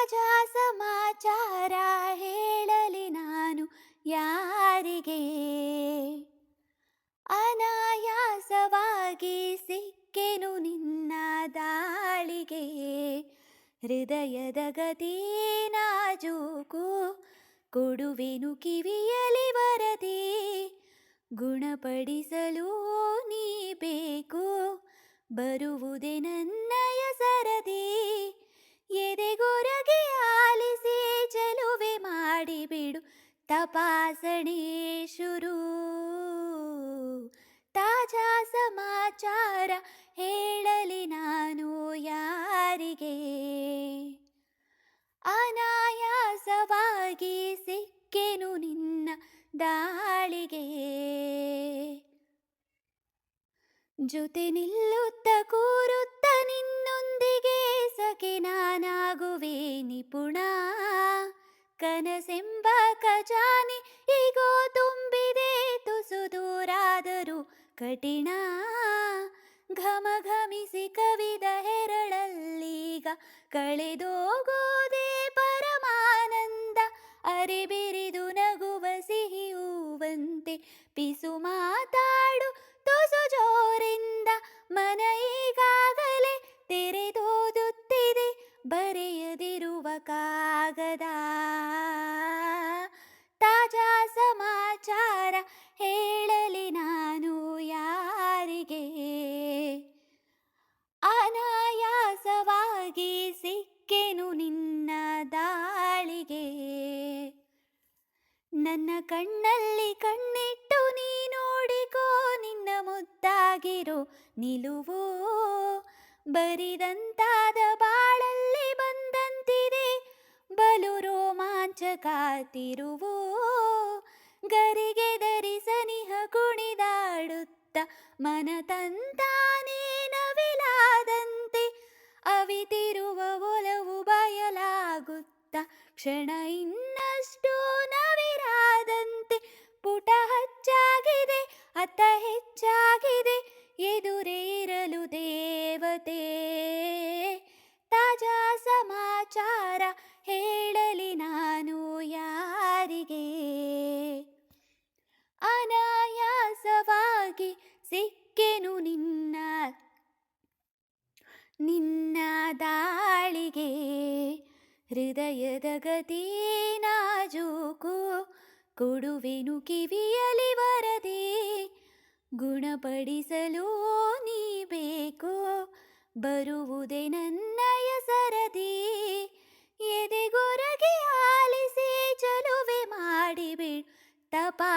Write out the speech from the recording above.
ತಾಜಾ ಸಮಾಚಾರ ಹೇಳಲಿ ನಾನು ಯಾರಿಗೆ? ಅನಾಯಾಸವಾಗಿ ಸಿಕ್ಕೆನು ನಿನ್ನ ದಾಳಿಗೆ. ಹೃದಯದ ಗತಿ ನಾಜೂಕು, ಕೊಡುವೆನು ಕಿವಿಯಲಿ ವರದಿ. ಗುಣಪಡಿಸಲು ನೀ ಬೇಕು, ಬರುವುದೇ ನನ್ನಯ ಸರದಿ. ಎದೆಗೊರಗೆ ಆಲಿಸಿ ಚೆಲುವೆ ಮಾಡಿಬಿಡು, ತಪಾಸಣೆ ಶುರು. ತಾಜಾ ಸಮಾಚಾರ ಹೇಳಲಿ ನಾನು ಯಾರಿಗೆ? ಅನಾಯಾಸವಾಗಿ ಸಿಕ್ಕೆನು ನಿನ್ನ ದಾಳಿಗೆ. ಜೊತೆ ನಿಲ್ಲುತ್ತ ಕೂರುತ್ತ ನಿನ್ನೊಂದಿಗೆ ಸಖಿ ನಾನಾಗುವೆ ನಿಪುಣ. ಕನಸೆಂಬ ಖಜಾನೆ ಈಗೋ ತುಂಬಿದೆ, ತುಸು ದೂರಾದರೂ ಕಠಿಣ. ಘಮ ಘಮಿಸಿ ಕವಿದ ಹೆರಳಲ್ಲೀಗ ಕಳೆದೋಗೋದೆ ಪರಮಾನಂದ. ಅರೆಬೆರೆದು ನಗುವ ಸಿಹಿ ಹೂವಂತೆ ಪಿಸು ಮಾತಾಡು ತುಸು ಜೋರಿಂದ. ಮನ ಈಗಾಗಲೇ ತೆರೆದೋದುತ್ತಿದೆ, ಬರೆಯದಿರುವ ಕಾಗದ. ತಾಜಾ ಸಮಾಚಾರ ಹೇಳಲಿ ನಾನು ಯಾರಿಗೆ? ಅನಾಯಾಸವಾಗಿ ಸಿಕ್ಕೆನು ನಿನ್ನ ದಾಳಿಗೆ. ನನ್ನ ಕಣ್ಣಲ್ಲಿ ಕಣ್ಣಿಟ್ಟು ನೀ ನೋಡಿಕೋ, ನಿನ್ನ ಮುದ್ದಾಗಿರೋ ನಿಲುವು. ಬರಿದಂತಾದ ಬಾಳಲ್ಲಿ ಬಂದಂತಿದೆ, ಬಲು ರೋಮಾಂಚಕ ತಿರುವು. ಗರಿಗೆದರಿ ಸನಿಹ ಕುಣಿದಾಡುತ್ತ ಮನ ತಂತಾನೇ ನವಿಲಾದಂತೆ. ಅವಿತಿರುವ ಒಲವು ಬಯಲಾಗುತ್ತ ಕ್ಷಣ ಇನ್ನಷ್ಟು ನವಿರಾದಂತೆ. ಪುಟ ಹಚ್ಚಾಗಿದೆ ಅತ್ತ ಹೆಚ್ಚಾಗಿದೆ, ಎದುರೇ ಇರಲು ದೇವತೆ. ತಾಜಾ ಸಮಾಚಾರ ಹೇಳಲಿ ನಾನು ಯಾರಿಗೆ? ಅನಾಯಾಸವಾಗಿ ಸಿಕ್ಕೆನು ನಿನ್ನ ದಾಳಿಗೆ. ಹೃದಯದ ಗತಿ ನಾಜೂಕು, ಕೊಡುವೆನು ಕಿವಿಯಲಿ ವರದಿ. ಗುಣಪಡಿಸಲು ನೀ ಬೇಕು, ಬರುವುದೇ ನನ್ನಯ ಸರದಿ. ಎದೆಗೊರಗೆ ಆಲಿಸಿ ಚೆಲುವೆ ಮಾಡಿಬಿಡು, ತಪಾ